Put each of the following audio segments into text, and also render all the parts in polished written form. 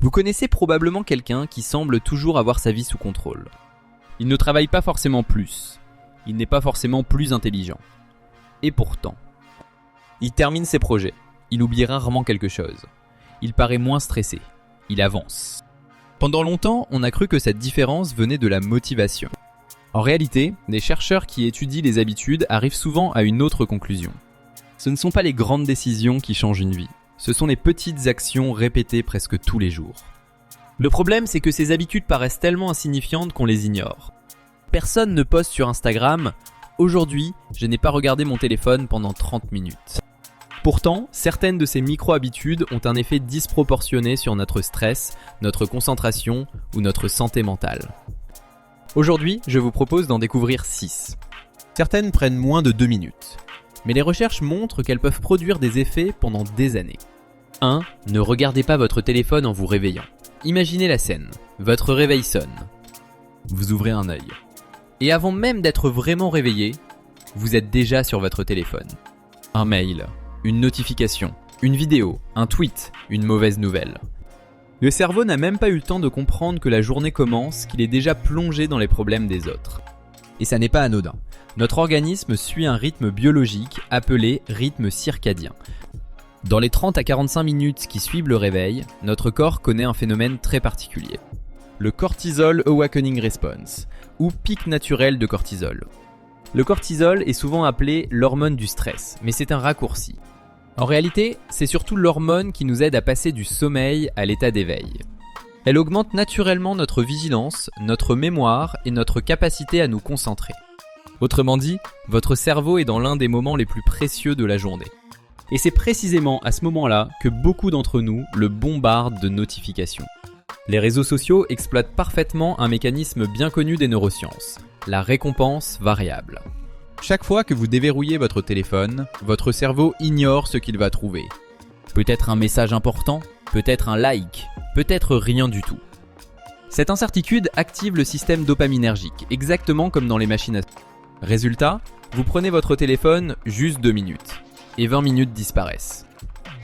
Vous connaissez probablement quelqu'un qui semble toujours avoir sa vie sous contrôle. Il ne travaille pas forcément plus. Il n'est pas forcément plus intelligent. Et pourtant, il termine ses projets. Il oublie rarement quelque chose. Il paraît moins stressé. Il avance. Pendant longtemps, on a cru que cette différence venait de la motivation. En réalité, des chercheurs qui étudient les habitudes arrivent souvent à une autre conclusion. Ce ne sont pas les grandes décisions qui changent une vie. Ce sont les petites actions répétées presque tous les jours. Le problème, c'est que ces habitudes paraissent tellement insignifiantes qu'on les ignore. Personne ne poste sur Instagram « Aujourd'hui, je n'ai pas regardé mon téléphone pendant 30 minutes ». Pourtant, certaines de ces micro-habitudes ont un effet disproportionné sur notre stress, notre concentration ou notre santé mentale. Aujourd'hui, je vous propose d'en découvrir 6. Certaines prennent moins de 2 minutes. Mais les recherches montrent qu'elles peuvent produire des effets pendant des années. 1. Ne regardez pas votre téléphone en vous réveillant. Imaginez la scène. Votre réveil sonne. Vous ouvrez un œil. Et avant même d'être vraiment réveillé, vous êtes déjà sur votre téléphone. Un mail, une notification, une vidéo, un tweet, une mauvaise nouvelle. Le cerveau n'a même pas eu le temps de comprendre que la journée commence, qu'il est déjà plongé dans les problèmes des autres. Et ça n'est pas anodin. Notre organisme suit un rythme biologique appelé rythme circadien. Dans les 30 à 45 minutes qui suivent le réveil, notre corps connaît un phénomène très particulier. Le cortisol awakening response, ou pic naturel de cortisol. Le cortisol est souvent appelé l'hormone du stress, mais c'est un raccourci. En réalité, c'est surtout l'hormone qui nous aide à passer du sommeil à l'état d'éveil. Elle augmente naturellement notre vigilance, notre mémoire et notre capacité à nous concentrer. Autrement dit, votre cerveau est dans l'un des moments les plus précieux de la journée. Et c'est précisément à ce moment-là que beaucoup d'entre nous le bombardent de notifications. Les réseaux sociaux exploitent parfaitement un mécanisme bien connu des neurosciences, la récompense variable. Chaque fois que vous déverrouillez votre téléphone, votre cerveau ignore ce qu'il va trouver. Peut-être un message important, peut-être un like, peut-être rien du tout. Cette incertitude active le système dopaminergique, exactement comme dans les machines à... Résultat, vous prenez votre téléphone juste 2 minutes, et 20 minutes disparaissent.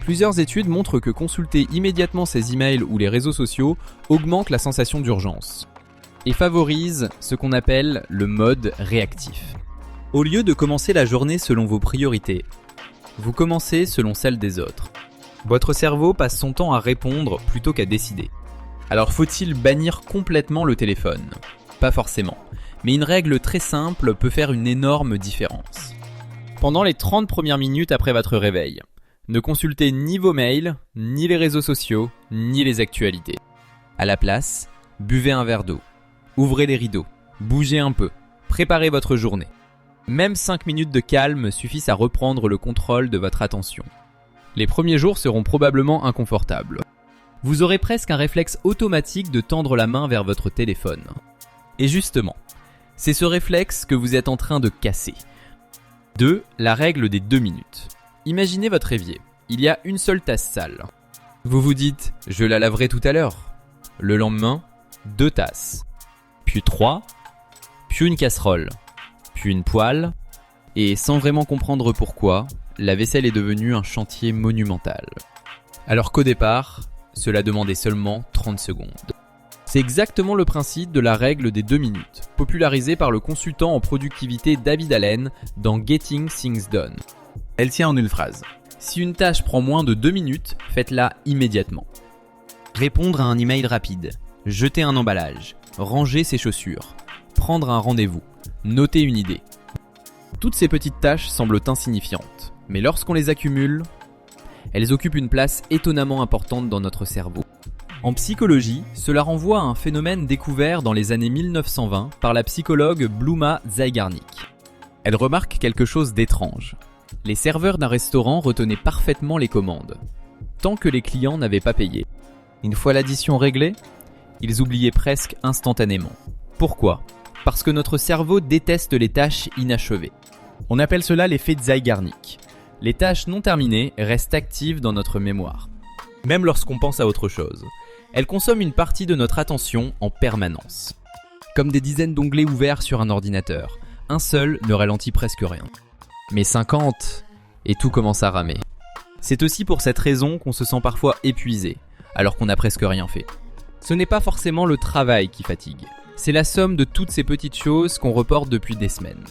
Plusieurs études montrent que consulter immédiatement ses emails ou les réseaux sociaux augmente la sensation d'urgence, et favorise ce qu'on appelle le mode réactif. Au lieu de commencer la journée selon vos priorités, vous commencez selon celles des autres. Votre cerveau passe son temps à répondre plutôt qu'à décider. Alors faut-il bannir complètement le téléphone ? Pas forcément, mais une règle très simple peut faire une énorme différence. Pendant les 30 premières minutes après votre réveil, ne consultez ni vos mails, ni les réseaux sociaux, ni les actualités. À la place, buvez un verre d'eau, ouvrez les rideaux, bougez un peu, préparez votre journée. Même 5 minutes de calme suffisent à reprendre le contrôle de votre attention. Les premiers jours seront probablement inconfortables. Vous aurez presque un réflexe automatique de tendre la main vers votre téléphone. Et justement, c'est ce réflexe que vous êtes en train de casser. 2. La règle des 2 minutes. Imaginez votre évier. Il y a une seule tasse sale. Vous vous dites « je la laverai tout à l'heure ». Le lendemain, 2 tasses. Puis 3. Puis une casserole. Puis une poêle, et sans vraiment comprendre pourquoi, la vaisselle est devenue un chantier monumental. Alors qu'au départ, cela demandait seulement 30 secondes. C'est exactement le principe de la règle des 2 minutes, popularisée par le consultant en productivité David Allen dans Getting Things Done. Elle tient en une phrase. Si une tâche prend moins de 2 minutes, faites-la immédiatement. Répondre à un email rapide, jeter un emballage, ranger ses chaussures, prendre un rendez-vous, noter une idée. Toutes ces petites tâches semblent insignifiantes, mais lorsqu'on les accumule, elles occupent une place étonnamment importante dans notre cerveau. En psychologie, cela renvoie à un phénomène découvert dans les années 1920 par la psychologue Bluma Zygarnik. Elle remarque quelque chose d'étrange. Les serveurs d'un restaurant retenaient parfaitement les commandes, tant que les clients n'avaient pas payé. Une fois l'addition réglée, ils oubliaient presque instantanément. Pourquoi ? Parce que notre cerveau déteste les tâches inachevées. On appelle cela l'effet Zygarnik. Les tâches non terminées restent actives dans notre mémoire, même lorsqu'on pense à autre chose. Elles consomment une partie de notre attention en permanence. Comme des dizaines d'onglets ouverts sur un ordinateur, un seul ne ralentit presque rien. Mais 50, et tout commence à ramer. C'est aussi pour cette raison qu'on se sent parfois épuisé, alors qu'on n'a presque rien fait. Ce n'est pas forcément le travail qui fatigue, c'est la somme de toutes ces petites choses qu'on reporte depuis des semaines.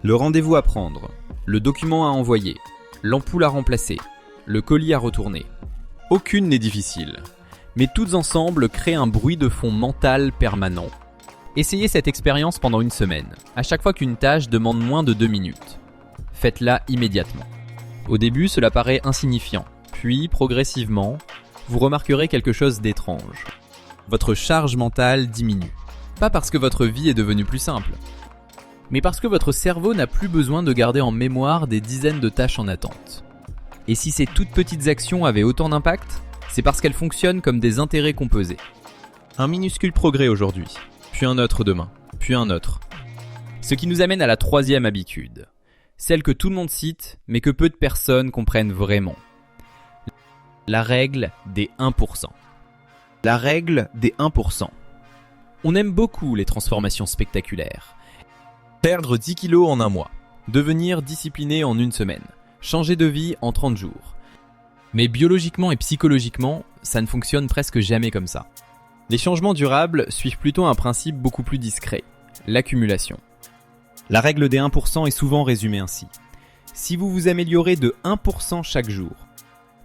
Le rendez-vous à prendre, le document à envoyer, l'ampoule à remplacer, le colis à retourner. Aucune n'est difficile, mais toutes ensemble créent un bruit de fond mental permanent. Essayez cette expérience pendant une semaine, à chaque fois qu'une tâche demande moins de 2 minutes. Faites-la immédiatement. Au début, cela paraît insignifiant, puis progressivement, vous remarquerez quelque chose d'étrange. Votre charge mentale diminue. Pas parce que votre vie est devenue plus simple, mais parce que votre cerveau n'a plus besoin de garder en mémoire des dizaines de tâches en attente. Et si ces toutes petites actions avaient autant d'impact, c'est parce qu'elles fonctionnent comme des intérêts composés. Un minuscule progrès aujourd'hui, puis un autre demain, puis un autre. Ce qui nous amène à la 3e habitude, celle que tout le monde cite, mais que peu de personnes comprennent vraiment. La règle des 1%. La règle des 1%. On aime beaucoup les transformations spectaculaires. Perdre 10 kilos en un mois, devenir discipliné en une semaine, changer de vie en 30 jours. Mais biologiquement et psychologiquement, ça ne fonctionne presque jamais comme ça. Les changements durables suivent plutôt un principe beaucoup plus discret, l'accumulation. La règle des 1% est souvent résumée ainsi. Si vous vous améliorez de 1% chaque jour,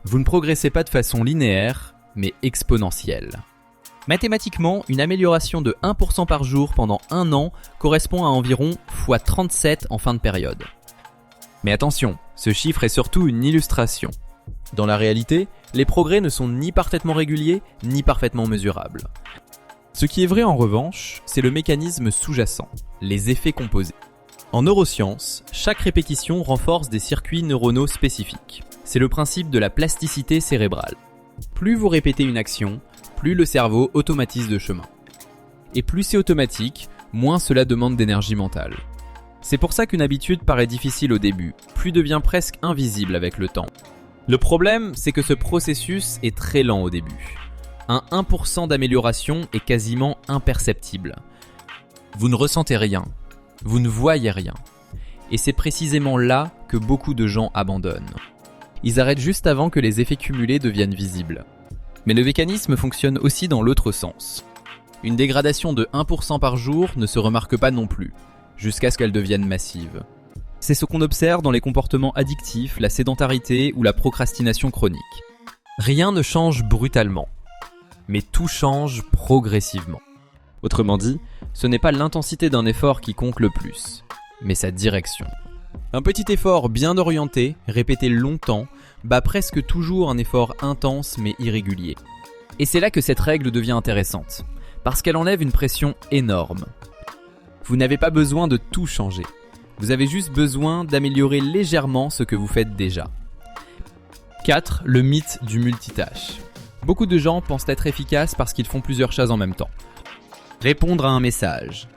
vous ne progressez pas de façon linéaire, mais exponentielle. Mathématiquement, une amélioration de 1% par jour pendant un an correspond à environ x37 en fin de période. Mais attention, ce chiffre est surtout une illustration. Dans la réalité, les progrès ne sont ni parfaitement réguliers, ni parfaitement mesurables. Ce qui est vrai en revanche, c'est le mécanisme sous-jacent, les effets composés. En neurosciences, chaque répétition renforce des circuits neuronaux spécifiques. C'est le principe de la plasticité cérébrale. Plus vous répétez une action, plus le cerveau automatise de chemin. Et plus c'est automatique, moins cela demande d'énergie mentale. C'est pour ça qu'une habitude paraît difficile au début, puis devient presque invisible avec le temps. Le problème, c'est que ce processus est très lent au début. Un 1% d'amélioration est quasiment imperceptible. Vous ne ressentez rien, vous ne voyez rien. Et c'est précisément là que beaucoup de gens abandonnent. Ils arrêtent juste avant que les effets cumulés deviennent visibles. Mais le mécanisme fonctionne aussi dans l'autre sens. Une dégradation de 1% par jour ne se remarque pas non plus, jusqu'à ce qu'elle devienne massive. C'est ce qu'on observe dans les comportements addictifs, la sédentarité ou la procrastination chronique. Rien ne change brutalement, mais tout change progressivement. Autrement dit, ce n'est pas l'intensité d'un effort qui compte le plus, mais sa direction. Un petit effort bien orienté, répété longtemps, bat presque toujours un effort intense mais irrégulier. Et c'est là que cette règle devient intéressante, parce qu'elle enlève une pression énorme. Vous n'avez pas besoin de tout changer. Vous avez juste besoin d'améliorer légèrement ce que vous faites déjà. 4. Le mythe du multitâche. Beaucoup de gens pensent être efficaces parce qu'ils font plusieurs choses en même temps. Répondre à un message.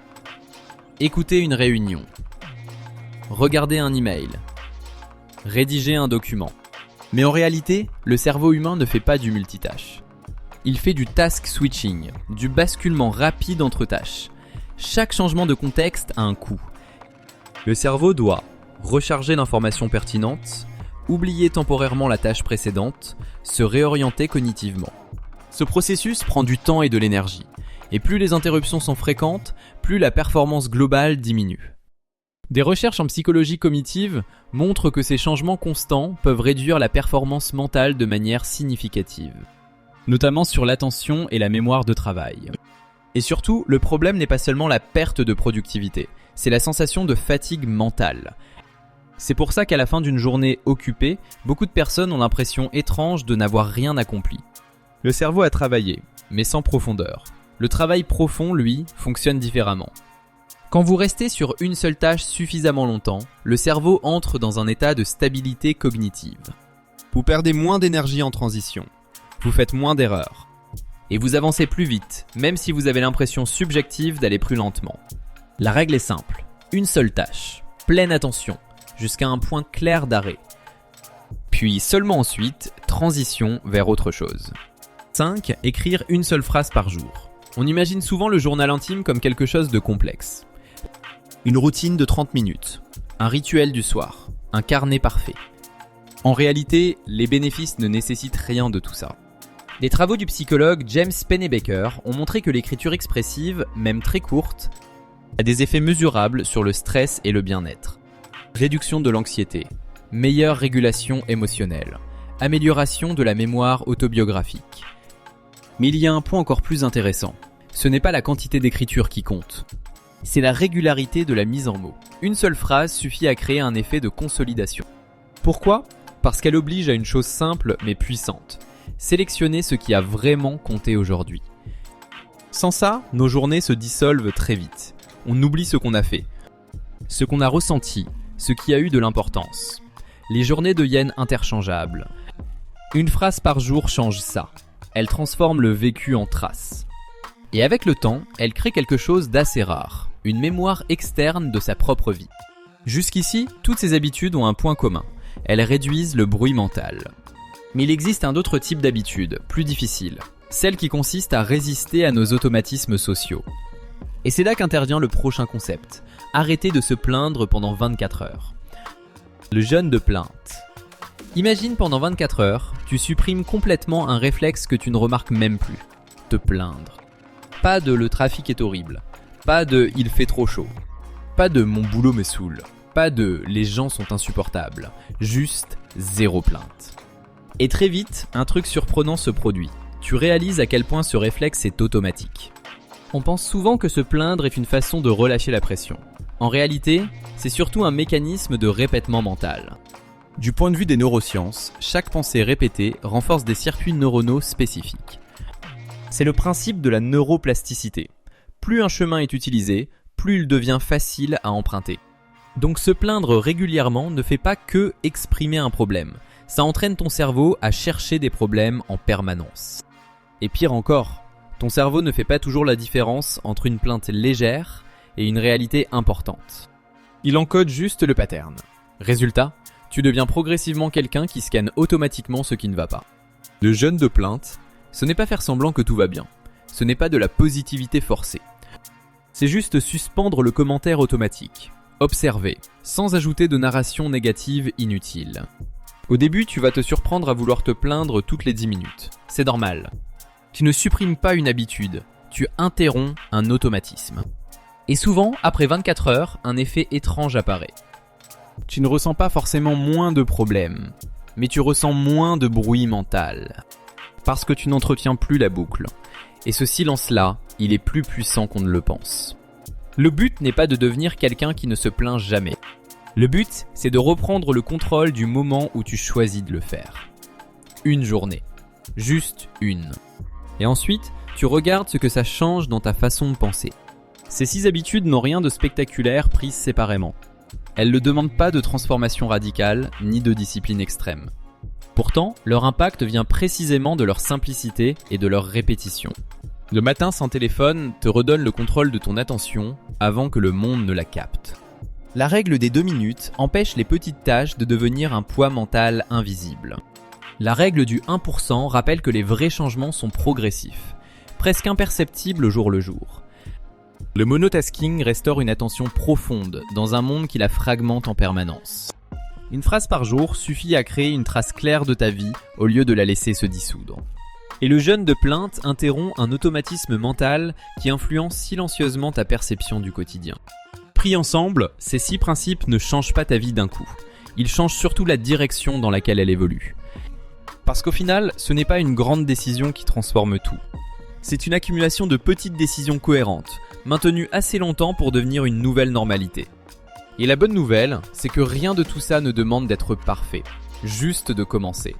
Écouter une réunion. Regarder un email. Rédiger un document. Mais en réalité, le cerveau humain ne fait pas du multitâche. Il fait du task switching, du basculement rapide entre tâches. Chaque changement de contexte a un coût. Le cerveau doit recharger l'information pertinente, oublier temporairement la tâche précédente, se réorienter cognitivement. Ce processus prend du temps et de l'énergie, et plus les interruptions sont fréquentes, plus la performance globale diminue. Des recherches en psychologie cognitive montrent que ces changements constants peuvent réduire la performance mentale de manière significative, notamment sur l'attention et la mémoire de travail. Et surtout, le problème n'est pas seulement la perte de productivité, c'est la sensation de fatigue mentale. C'est pour ça qu'à la fin d'une journée occupée, beaucoup de personnes ont l'impression étrange de n'avoir rien accompli. Le cerveau a travaillé, mais sans profondeur. Le travail profond, lui, fonctionne différemment. Quand vous restez sur une seule tâche suffisamment longtemps, le cerveau entre dans un état de stabilité cognitive. Vous perdez moins d'énergie en transition. Vous faites moins d'erreurs. Et vous avancez plus vite, même si vous avez l'impression subjective d'aller plus lentement. La règle est simple. Une seule tâche, pleine attention, jusqu'à un point clair d'arrêt. Puis seulement ensuite, transition vers autre chose. 5. Écrire une seule phrase par jour. On imagine souvent le journal intime comme quelque chose de complexe. Une routine de 30 minutes, un rituel du soir, un carnet parfait. En réalité, les bénéfices ne nécessitent rien de tout ça. Des travaux du psychologue James Pennebaker ont montré que l'écriture expressive, même très courte, a des effets mesurables sur le stress et le bien-être. Réduction de l'anxiété, meilleure régulation émotionnelle, amélioration de la mémoire autobiographique. Mais il y a un point encore plus intéressant. Ce n'est pas la quantité d'écriture qui compte. C'est la régularité de la mise en mots. Une seule phrase suffit à créer un effet de consolidation. Pourquoi ? Parce qu'elle oblige à une chose simple mais puissante. Sélectionner ce qui a vraiment compté aujourd'hui. Sans ça, nos journées se dissolvent très vite. On oublie ce qu'on a fait, ce qu'on a ressenti, ce qui a eu de l'importance. Les journées deviennent interchangeables. Une phrase par jour change ça. Elle transforme le vécu en traces. Et avec le temps, elle crée quelque chose d'assez rare, une mémoire externe de sa propre vie. Jusqu'ici, toutes ces habitudes ont un point commun. Elles réduisent le bruit mental. Mais il existe un autre type d'habitude, plus difficile, celle qui consiste à résister à nos automatismes sociaux. Et c'est là qu'intervient le prochain concept, arrêter de se plaindre pendant 24 heures. Le jeûne de plainte. Imagine pendant 24 heures, tu supprimes complètement un réflexe que tu ne remarques même plus, te plaindre. Pas de le trafic est horrible, pas de il fait trop chaud, pas de mon boulot me saoule, pas de les gens sont insupportables, juste zéro plainte. Et très vite, un truc surprenant se produit. Tu réalises à quel point ce réflexe est automatique. On pense souvent que se plaindre est une façon de relâcher la pression. En réalité, c'est surtout un mécanisme de répètement mental. Du point de vue des neurosciences, chaque pensée répétée renforce des circuits neuronaux spécifiques. C'est le principe de la neuroplasticité. Plus un chemin est utilisé, plus il devient facile à emprunter. Donc se plaindre régulièrement ne fait pas que exprimer un problème. Ça entraîne ton cerveau à chercher des problèmes en permanence. Et pire encore, ton cerveau ne fait pas toujours la différence entre une plainte légère et une réalité importante. Il encode juste le pattern. Résultat, tu deviens progressivement quelqu'un qui scanne automatiquement ce qui ne va pas. Le jeûne de plainte, ce n'est pas faire semblant que tout va bien. Ce n'est pas de la positivité forcée. C'est juste suspendre le commentaire automatique. Observer, sans ajouter de narration négative inutile. Au début, tu vas te surprendre à vouloir te plaindre toutes les 10 minutes. C'est normal. Tu ne supprimes pas une habitude, tu interromps un automatisme. Et souvent, après 24 heures, un effet étrange apparaît. Tu ne ressens pas forcément moins de problèmes, mais tu ressens moins de bruit mental. Parce que tu n'entretiens plus la boucle. Et ce silence-là, il est plus puissant qu'on ne le pense. Le but n'est pas de devenir quelqu'un qui ne se plaint jamais. Le but, c'est de reprendre le contrôle du moment où tu choisis de le faire. Une journée. Juste une. Et ensuite, tu regardes ce que ça change dans ta façon de penser. Ces 6 habitudes n'ont rien de spectaculaire prises séparément. Elles ne demandent pas de transformation radicale, ni de discipline extrême. Pourtant, leur impact vient précisément de leur simplicité et de leur répétition. Le matin sans téléphone te redonne le contrôle de ton attention avant que le monde ne la capte. La règle des 2 minutes empêche les petites tâches de devenir un poids mental invisible. La règle du 1% rappelle que les vrais changements sont progressifs, presque imperceptibles au jour le jour. Le monotasking restaure une attention profonde dans un monde qui la fragmente en permanence. Une phrase par jour suffit à créer une trace claire de ta vie au lieu de la laisser se dissoudre. Et le jeûne de plainte interrompt un automatisme mental qui influence silencieusement ta perception du quotidien. Pris ensemble, ces 6 principes ne changent pas ta vie d'un coup. Ils changent surtout la direction dans laquelle elle évolue. Parce qu'au final, ce n'est pas une grande décision qui transforme tout. C'est une accumulation de petites décisions cohérentes, maintenues assez longtemps pour devenir une nouvelle normalité. Et la bonne nouvelle, c'est que rien de tout ça ne demande d'être parfait, juste de commencer.